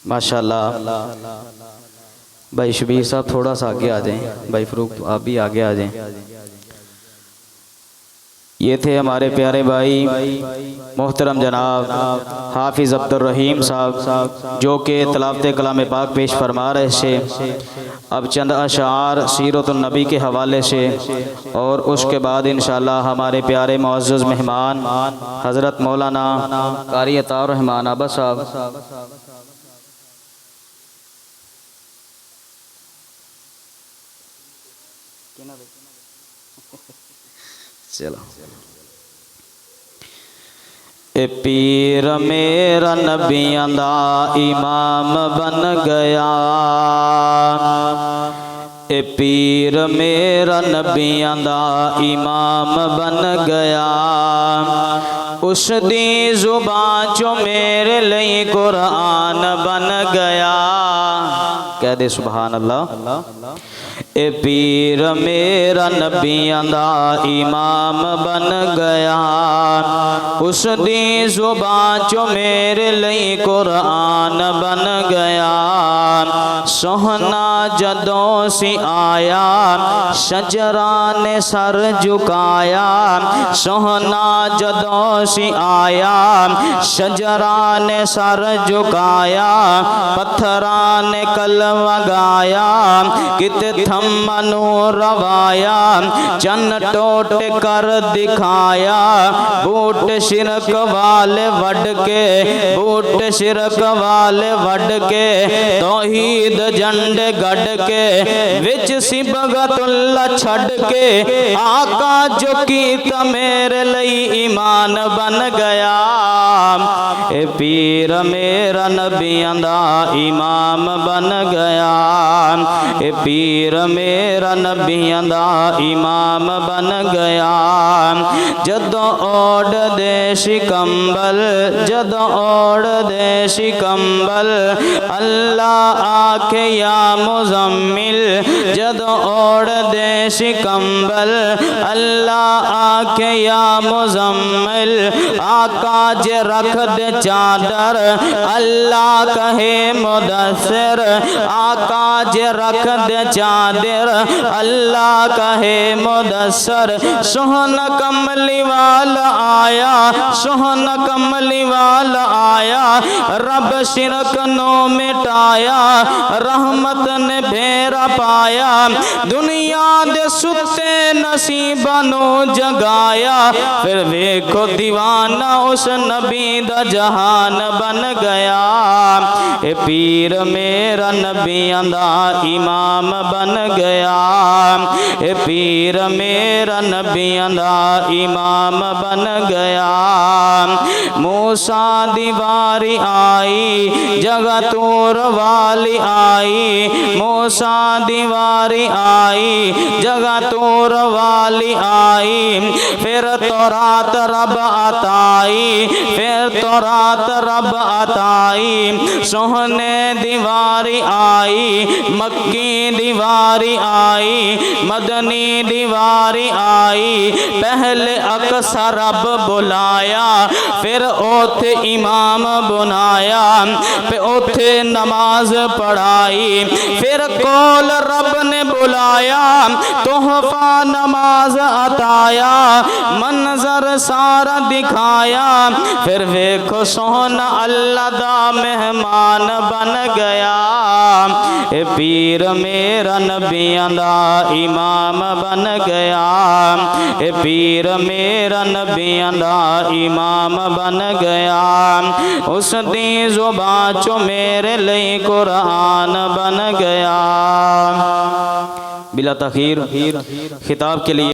ماشاءاللہ بھائی شبیر صاحب تھوڑا سا آگے آ جائیں، بھائی فروق آپ بھی آگے آ جائیں۔ یہ تھے ہمارے پیارے بھائی محترم جناب حافظ عبد الرحیم صاحب، جو کہ تلاوت کلام پاک پیش فرما رہے تھے۔ اب چند اشعار سیرت النبی کے حوالے سے، اور اس کے بعد انشاءاللہ ہمارے پیارے معزز مہمان حضرت مولانا قاری عطا الرحمن آبا صاحب چلو۔ اے پیر میرا نبیاں دا امام بن گیا، اے پیر میرا نبیاں دا امام بن گیا، اس دی زبان چو میرے لئی قرآن بن گیا۔ کہہ دے سبحان اللہ۔ اے پیر میرا نبیاں دا امام بن گیا، اس دی زبان چو میرے لئی قرآن بن گیا، سوہنا جدوں سی آیا شجرہ نے سر جھکایا، سوہنا جدوں سی آیا شجرہ نے سر جھکایا، پتھران نے کلمہ گایا، کتے تھمنو روایا، چن ٹوٹ کر دکھایا، بوٹ شرک والے وڈ کے، بوٹ شرک والے وڈ کے، توحید جنڈ گڑ کے، وچ سبغت اللہ چھڑ کے، آقا جو کیتا میرے لئی ایمان بن گیا۔ اے پیر میرا نبیاں دا امام بن گیا، اے پیر میرا نبیاں دا امام بن گیا، جدوں اوڑ دے شکمبل، جدوں اوڑ دے شکمبل، اللہ آکھے یا مزمل، جدوں اوڑ دے شکمبل، اللہ آکھے یا مزمل، آقا جے رکھ دے چادر، اللہ کہے مدثر، آقا جے رکھ دے چادر، اللہ کہے مدثر، سوہنا کملی والا آیا، سوہنا کملی والا آیا، رب شرک نو مٹایا، رحمت نے بھیرا پایا، دنیا دے ستے نصیبہ نو جگایا، پھر ویکھو دیوانہ اس نبی دا جہان بن گیا۔ اے پیر میرا نبیاں دا امام بن گیا، اے پیر میرا نبیاں دا امام بن گیا، موسیٰ دیواری آئی جگہ تور والی آئی، موسیٰ دیواری آئی جگہ تور والی آئی، پھر تورات رب عطائی، پھر تورات رب عطائی، سوہنے دیواری آئی، مکی دیواری آئی، مدنی دیواری آئی، پہلے اقصی رب بلایا، پھر اوتھے امام بنایا، پھر اوتھے نماز پڑھائی، پھر کول رب نے بلایا، تحفہ نماز عطایا، منظر سارا دکھایا، پھر ویکھو سوہنا اللہ دا مہمان بن گیا۔ اے پیر میرا نبیاں دا امام بن گیا، اے پیر میرا نبیاں دا امام بن گیا، اس دی زبان چو میرے لئی قرآن بن گیا۔ بلا تاخیر خطاب کے لیے